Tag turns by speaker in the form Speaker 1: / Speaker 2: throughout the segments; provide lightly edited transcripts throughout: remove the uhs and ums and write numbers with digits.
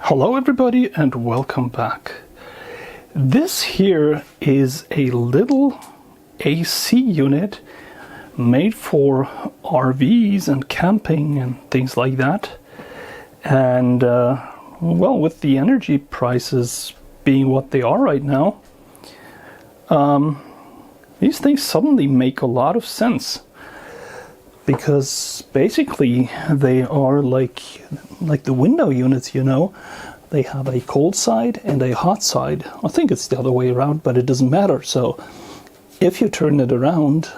Speaker 1: Hello everybody and welcome back. This here is a little AC unit made for RVs and camping and things like that. And well, with the energy prices being what they are right now, these things suddenly make a lot of sense. Because basically they are like the window units, you know. They have a cold side and a hot side. I think it's the other way around, but it doesn't matter. So if you turn it around,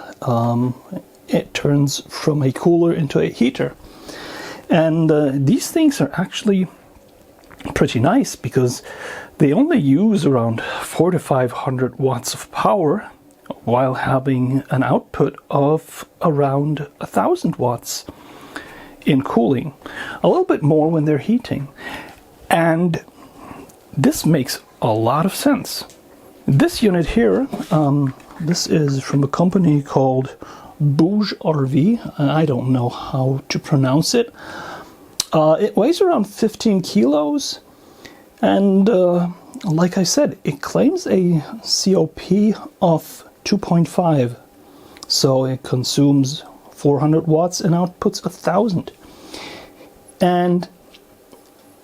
Speaker 1: it turns from a cooler into a heater. And these things are actually pretty nice because they only use around 400 to 500 watts of power, while having an output of around 1,000 watts in cooling. A little bit more when they're heating. And this makes a lot of sense. This unit here, this is from a company called Bouge RV. I don't know how to pronounce it. It weighs around 15 kilos. And like I said, it claims a COP of 2.5, so it consumes 400 watts and outputs 1,000. And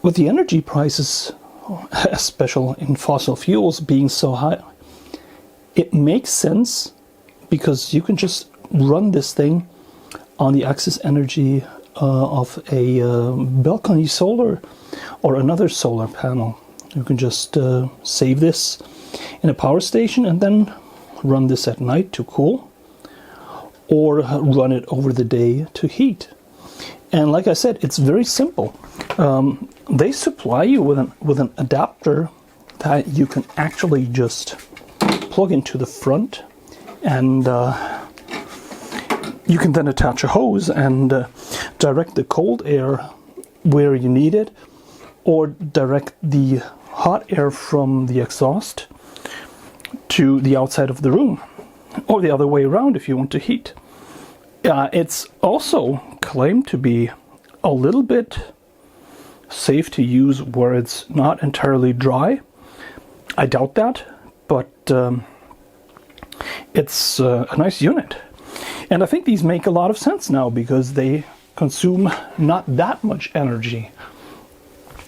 Speaker 1: with the energy prices, especially in fossil fuels, being so high, it makes sense because you can just run this thing on the excess energy of a balcony solar or another solar panel. You can just save this in a power station and then run this at night to cool, or run it over the day to heat. And like I said, it's very simple. They supply you with an adapter that you can actually just plug into the front, and you can then attach a hose and direct the cold air where you need it, or direct the hot air from the exhaust to the outside of the room, or the other way around if you want to heat. It's also claimed to be a little bit safe to use where it's not entirely dry. I doubt that, but it's a nice unit. And I think these make a lot of sense now because they consume not that much energy.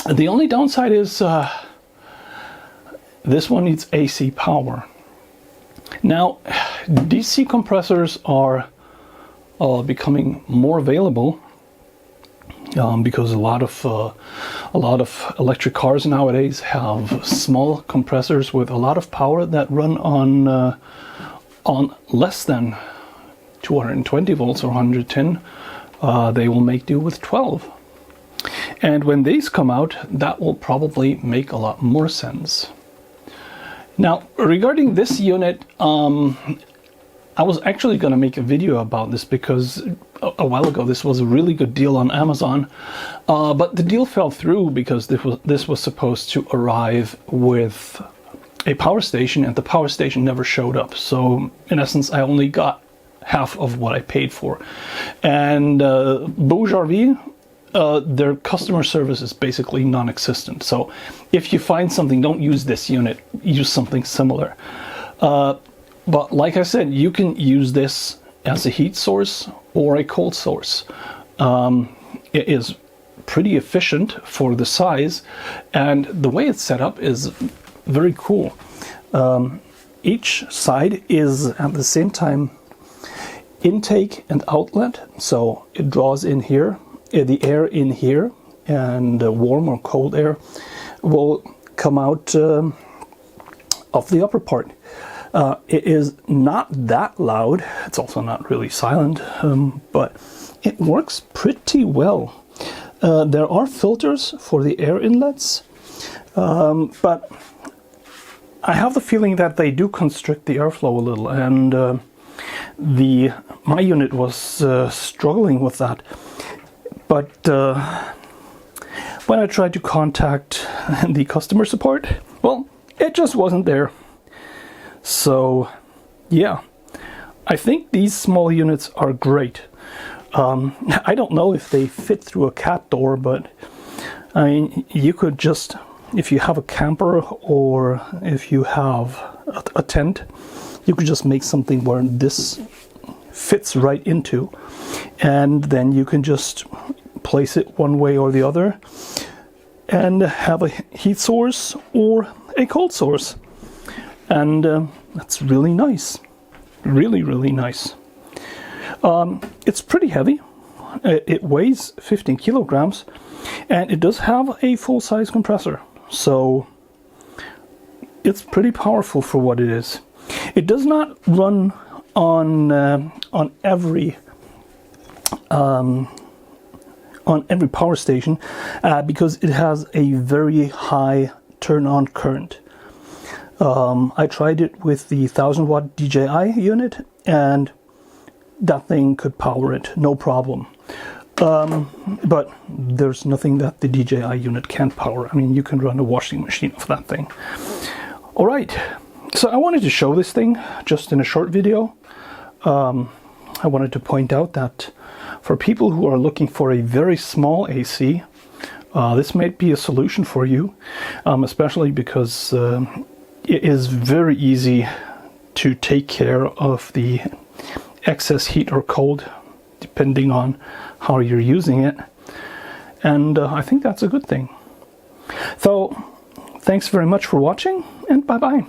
Speaker 1: The only downside is this one needs AC power. Now, DC compressors are becoming more available because a lot of electric cars nowadays have small compressors with a lot of power that run on less than 220 volts or 110. They will make do with 12. And when these come out, that will probably make a lot more sense. Now, regarding this unit, I was actually going to make a video about this because a while ago this was a really good deal on Amazon, but the deal fell through because this was supposed to arrive with a power station, and the power station never showed up. So in essence, I only got half of what I paid for. And Bouge RV, their customer service is basically non-existent. So if you find something, don't use this unit, use something similar. But like I said, you can use this as a heat source or a cold source. It is pretty efficient for the size, and the way it's set up is very cool. Each side is at the same time intake and outlet, so it draws in here, the air in here, and warm or cold air will come out of the upper part. It is not that loud. It's also not really silent, but it works pretty well. There are filters for the air inlets, but I have the feeling that they do constrict the airflow a little, and my unit was struggling with that. But when I tried to contact the customer support, well, it just wasn't there. So yeah, I think these small units are great. I don't know if they fit through a cat door, but I mean, you could just, if you have a camper or if you have a tent, you could just make something where this fits right into, and then you can just place it one way or the other and have a heat source or a cold source. And that's really nice. Really, really nice. It's pretty heavy. It weighs 15 kilograms, and it does have a full-size compressor. So it's pretty powerful for what it is. It does not run on every power station because it has a very high turn-on current. I tried it with the 1000 watt DJI unit, and that thing could power it, no problem. But there's nothing that the DJI unit can't power. I mean, you can run a washing machine off that thing. All right, so I wanted to show this thing just in a short video. I wanted to point out that for people who are looking for a very small AC, this might be a solution for you, especially because it is very easy to take care of the excess heat or cold, depending on how you're using it. And I think that's a good thing. So, thanks very much for watching, and bye-bye.